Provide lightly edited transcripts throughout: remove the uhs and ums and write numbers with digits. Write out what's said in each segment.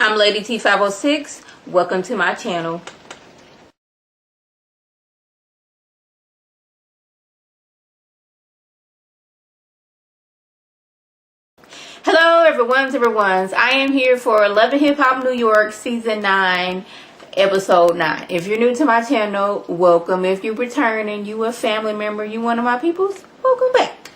I'm Lady T506. Welcome to my channel. Hello everyone's. I am here for Love and Hip Hop New York Season 9, Episode 9. If you're new to my channel, welcome. If you're returning, you a family member, you one of my peoples, welcome back.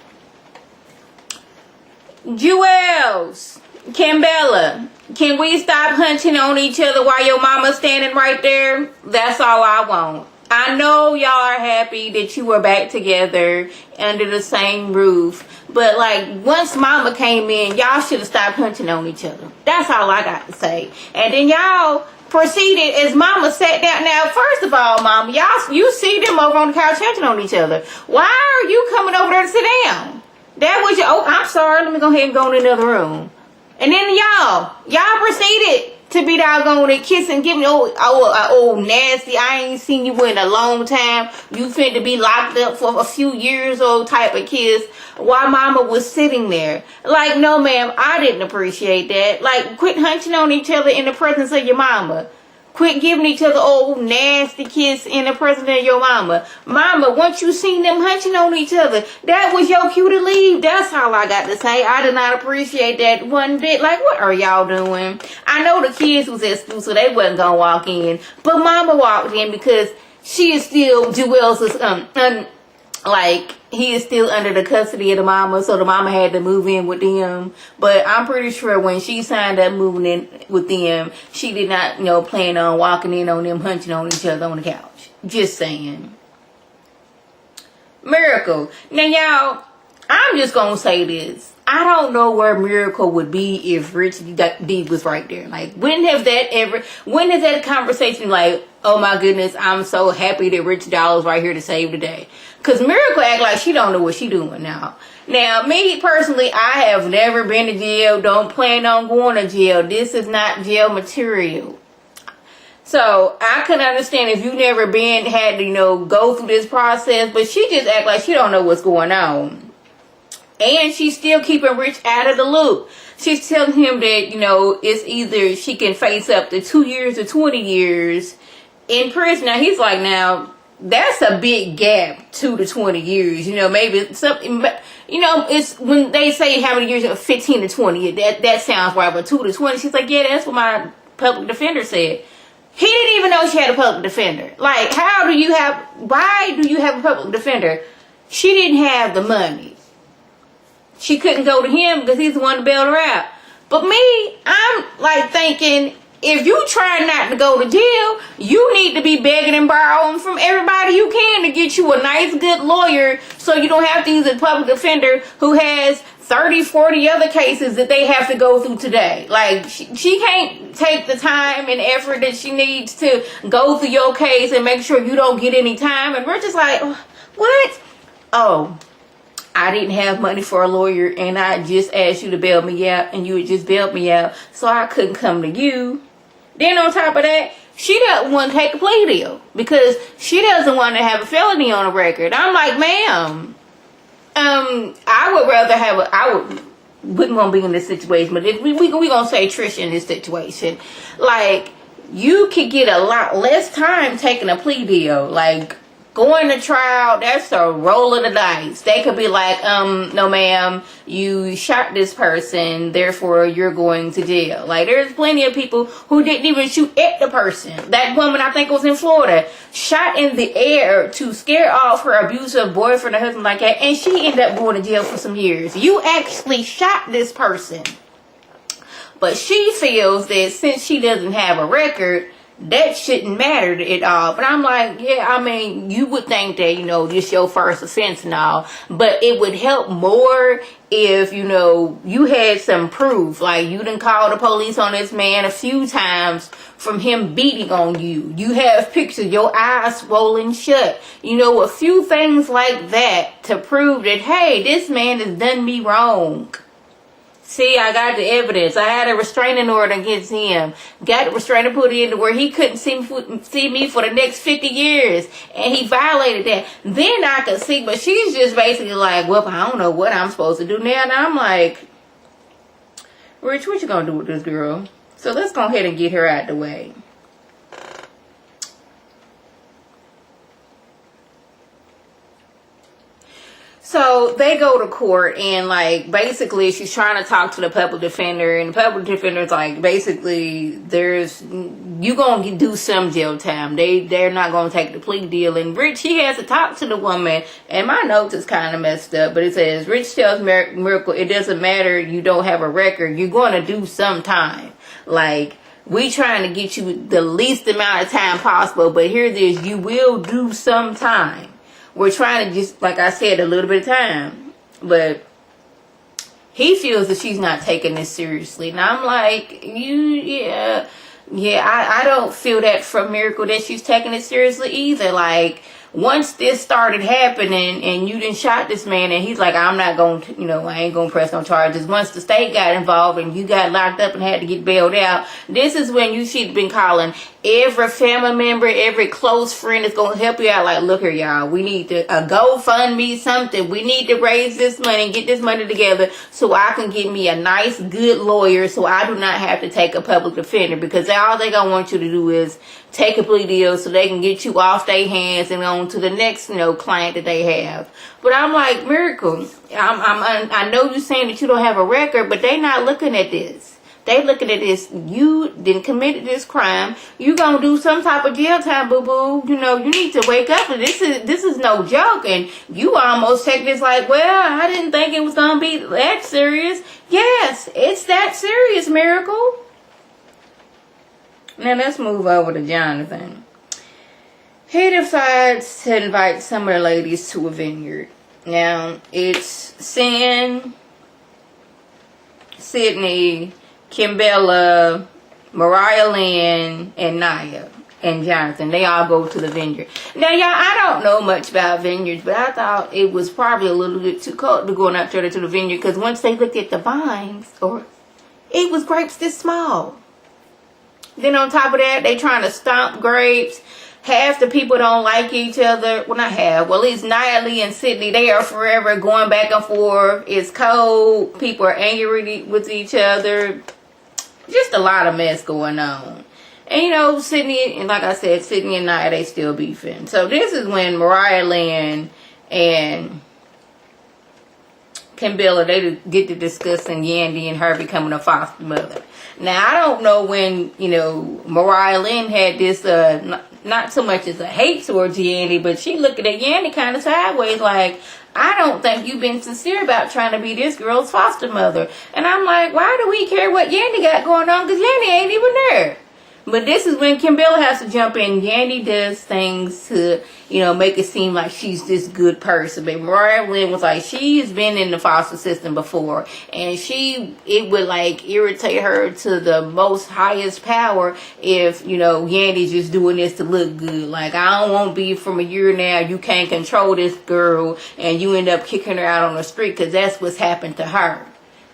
Jewels, Cambella, can we stop hunching on each other while your mama's standing right there? That's all I want. I know y'all are happy that you were back together under the same roof. But, like, once mama came in, y'all should have stopped hunching on each other. That's all I got to say. And then y'all proceeded as mama sat down. Now, first of all, mama, you see them over on the couch hunching on each other. Why are you coming over there to sit down? That was your, oh, I'm sorry. Let me go ahead and go in another room. And then y'all proceeded to be doggone it, kissing, giving oh, nasty, I ain't seen you in a long time. You finna be locked up for a few years old type of kiss while mama was sitting there. Like, no ma'am, I didn't appreciate that. Like, quit hunching on each other in the presence of your mama. Quit giving each other old nasty kiss in the presence of your mama. Mama, once you seen them hunching on each other, that was your cue to leave. That's all I got to say. I did not appreciate that one bit. Like, what are y'all doing? I know the kids was at school, so they wasn't gonna walk in. But mama walked in because she is still Jewel's he is still under the custody of the mama, so the mama had to move in with them. But I'm pretty sure when she signed up moving in with them, she did not, plan on walking in on them hunching on each other on the couch. Just saying. Miracle. Now, y'all, I'm just gonna say this. I don't know where Miracle would be if Rich D was right there. Like, when has that conversation like, oh my goodness, I'm so happy that Rich Doll's right here to save the day? Because Miracle act like she don't know what she doing now. Now, me personally, I have never been to jail. Don't plan on going to jail. This is not jail material. So, I can understand if you never had to, go through this process. But she just act like she don't know what's going on. And she's still keeping Rich out of the loop. She's telling him that, it's either she can face up to 2 years or 20 years in prison. Now, he's like, now, that's a big gap, 2 to 20 years. Maybe something, it's when they say how many years, 15 to 20. That sounds right, but 2 to 20. She's like, yeah, that's what my public defender said. He didn't even know she had a public defender. Like, why do you have a public defender? She didn't have the money. She couldn't go to him because he's the one to bail her out. But me, I'm like thinking, if you try not to go to jail, you need to be begging and borrowing from everybody you can to get you a nice, good lawyer so you don't have to use a public defender who has 30, 40 other cases that they have to go through today. Like, she can't take the time and effort that she needs to go through your case and make sure you don't get any time. And we're just like, what? Oh, I didn't have money for a lawyer and I just asked you to bail me out and you had just bailed me out, so I couldn't come to you. Then on top of that, she doesn't want to take a plea deal because she doesn't want to have a felony on the record. I'm like, ma'am, I would rather wouldn't want to be in this situation, but if we gonna say Trisha in this situation, like, you could get a lot less time taking a plea deal. Like, going to trial, that's a roll of the dice. They could be like, no ma'am, you shot this person, therefore you're going to jail. Like, there's plenty of people who didn't even shoot at the person. That woman, I think was in Florida, shot in the air to scare off her abusive boyfriend or husband like that, and she ended up going to jail for some years. You actually shot this person. But she feels that since she doesn't have a record, that shouldn't matter at all. But I'm like, yeah, I mean, you would think that, this your first offense and all. But it would help more if, you had some proof. Like, you done called the police on this man a few times from him beating on you. You have pictures, your eyes swollen shut. A few things like that to prove that, hey, this man has done me wrong. See, I got the evidence. I had a restraining order against him. Got the restraining put in to where he couldn't see me for the next 50 years. And he violated that. Then I could see, but she's just basically like, well, I don't know what I'm supposed to do now. And I'm like, Rich, what you gonna do with this girl? So let's go ahead and get her out the way. So they go to court, and like basically she's trying to talk to the public defender, and the public defender's like, basically you gonna do some jail time. They're not gonna take the plea deal. And Rich, he has to talk to the woman, and my notes is kind of messed up, but it says Rich tells Miracle it doesn't matter, you don't have a record, you're gonna do some time. Like, we trying to get you the least amount of time possible, but here it is, you will do some time. We're trying to just, like I said, a little bit of time. But he feels that she's not taking this seriously. And I'm like, I don't feel that from Miracle that she's taking it seriously either. Like, once this started happening and you done shot this man, and he's like, I'm not going to, I ain't going to press no charges. Once the state got involved and you got locked up and had to get bailed out, this is when you should have been calling every family member, every close friend that's going to help you out. Like, look here, y'all, we need to GoFundMe something. We need to raise this money and get this money together so I can get me a nice, good lawyer so I do not have to take a public defender, because all they going to want you to do is take a plea deal so they can get you off their hands and on to the next, client that they have. But I'm like, Miracle, I know you're saying that you don't have a record, but they not looking at this. They looking at this. You didn't committed this crime. You gonna do some type of jail time, boo boo. You need to wake up. And this is no joke. And you almost take this like, well, I didn't think it was gonna be that serious. Yes, it's that serious, Miracle. Now let's move over to Jonathan. He decides to invite some of the ladies to a vineyard. Now it's Sin, Sydney, Kimbella, Mariah Lynn, and Naya, and Jonathan. They all go to the vineyard. Now, y'all, I don't know much about vineyards, but I thought it was probably a little bit too cold to go out there to the vineyard, because once they looked at the vines, it was grapes this small. Then on top of that, they trying to stomp grapes. Half the people don't like each other. Well, not half. Well, at least Naya Lee and Sydney, they are forever going back and forth. It's cold. People are angry with each other. Just a lot of mess going on. And Sydney, and like I said, Sydney and Naya, they still beefing. So this is when Mariah Lynn and Kimbella, they get to discussing Yandy and her becoming a foster mother. Now, I don't know when, Mariah Lynn had this, not so much as a hate towards Yandy, but she looking at Yandy kind of sideways like, I don't think you've been sincere about trying to be this girl's foster mother. And I'm like, why do we care what Yandy got going on? Because Yandy ain't even there. But this is when Kimbella has to jump in. Yandy does things to, make it seem like she's this good person. But Mariah Lynn was like, she's been in the foster system before. And it would irritate her to the most highest power if, Yandy's just doing this to look good. Like, I don't want to be from a year now. You can't control this girl. And you end up kicking her out on the street, because that's what's happened to her.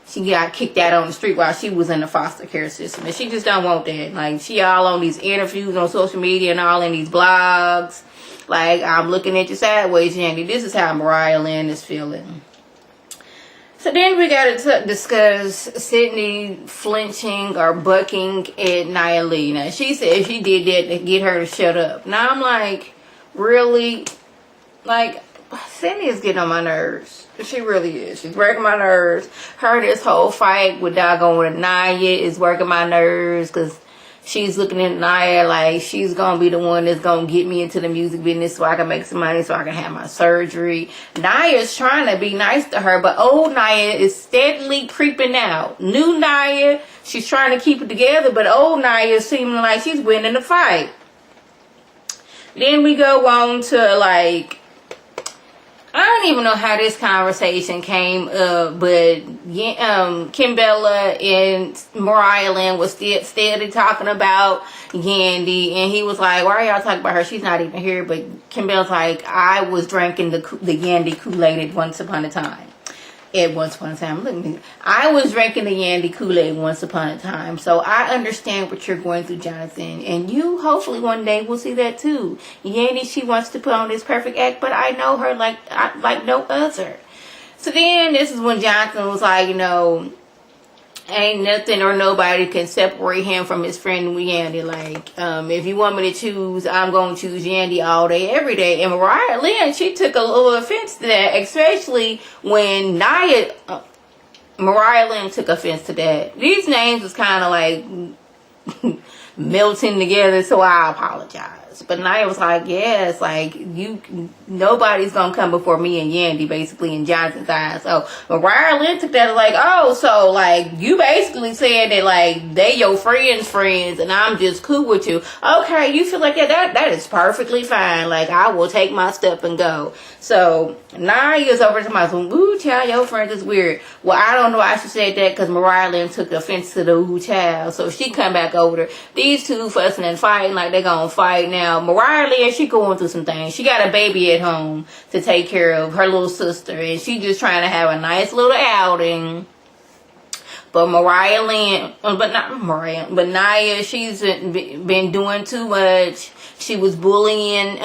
She got kicked out on the street while she was in the foster care system. And she just don't want that. Like, she all on these interviews on social media and all in these blogs. Like, I'm looking at you sideways, Yandy. This is how Mariah Lynn is feeling. So then we got to discuss Sydney flinching or bucking at Naya Lee. Now, she said she did that to get her to shut up. Now, I'm like, really? Like, Sydney is getting on my nerves. She really is. She's working my nerves. Her, this whole fight with Naya is working my nerves, because she's looking at Naya like she's going to be the one that's going to get me into the music business so I can make some money so I can have my surgery. Naya's trying to be nice to her, but old Naya is steadily creeping out. New Naya, she's trying to keep it together, but old Naya is seeming like she's winning the fight. Then we go on to I don't even know how this conversation came up, but Kimbella and Mariah Lynn was steady talking about Yandy, and he was like, why are y'all talking about her? She's not even here. But Kimbella's like, I was drinking the Yandy Kool-Aid once upon a time. Look at me. I was drinking the Yandy Kool-Aid once upon a time. So I understand what you're going through, Jonathan. And you hopefully one day will see that too. Yandy, she wants to put on this perfect act, but I know her like no other. So then this is when Jonathan was like, ain't nothing or nobody can separate him from his friend Yandy. Like, if you want me to choose, I'm going to choose Yandy all day, every day. And Mariah Lynn, she took a little offense to that, especially when Mariah Lynn took offense to that. These names was kind of like melting together, so I apologize. But Naya was like, yes, like, nobody's gonna come before me and Yandy, basically, in Jonathan's eyes. So Mariah Lynn took that as like, oh, so, like, you basically said that, like, they your friends, and I'm just cool with you. Okay, you feel like that is perfectly fine. Like, I will take my step and go. So Naya's over to my son, ooh, child, your friend is weird. Well, I don't know why she said that, because Mariah Lynn took offense to the ooh, child. So she come back over there. These two fussing and fighting like they gonna fight now. Mariah Lynn, she going through some things. She got a baby at home to take care of, her little sister, and she just trying to have a nice little outing. But Mariah Lynn, but not Mariah, but Naya, she's been doing too much. She was bullying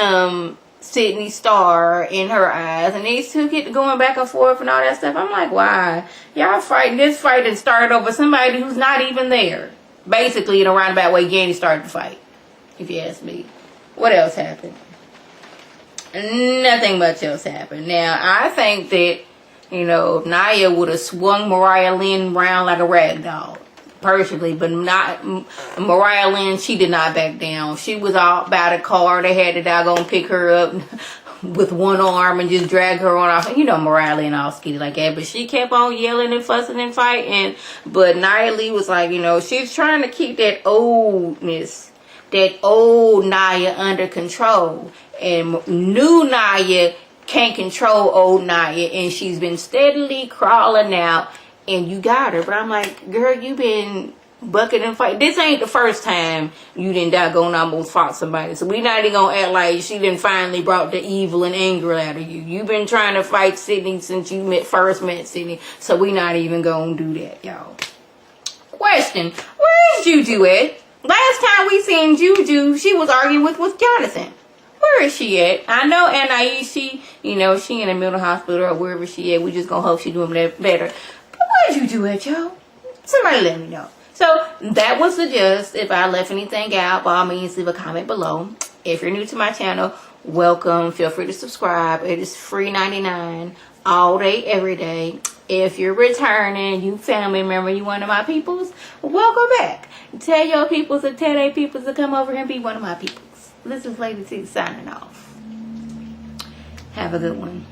Sydney Star in her eyes, and these two keep going back and forth and all that stuff. I'm like, why? Y'all fighting this fight and started over somebody who's not even there. Basically, in a roundabout way, Yandy started the fight, if you ask me. What else happened? Nothing much else happened. Now, I think that, you know, Naya would have swung Mariah Lynn around like a rag doll, personally, but not Mariah Lynn. She did not back down. She was all about a car. They had to doggone pick her up with one arm and just drag her on off. You know, Mariah Lynn all skinny like that, but she kept on yelling and fussing and fighting. But Nia Lee was like, you know, she's trying to keep that oldness, that old Naya under control. And new Naya can't control old Naya. And she's been steadily crawling out. And you got her. But I'm like, girl, you been bucking and fighting. This ain't the first time you done doggone almost fought somebody. So we not even gonna act like she done finally brought the evil and anger out of you. You've been trying to fight Sydney since you first met Sydney. So we not even gonna do that, y'all. Question. Where is Juju at? Last time we seen Juju, she was arguing with Jonathan. Where is she at? I know Anais, she in a mental hospital or wherever she at. We just gonna hope she doing better. But where'd Juju at, y'all? Somebody let me know. So that was the gist. If I left anything out, by all means, leave a comment below. If you're new to my channel, welcome. Feel free to subscribe. It is free 99 all day, every day. If you're returning, you family member, you one of my peoples, welcome back. Tell your peoples and tell their peoples to come over here and be one of my peoples. This is Lady T signing off. Have a good one.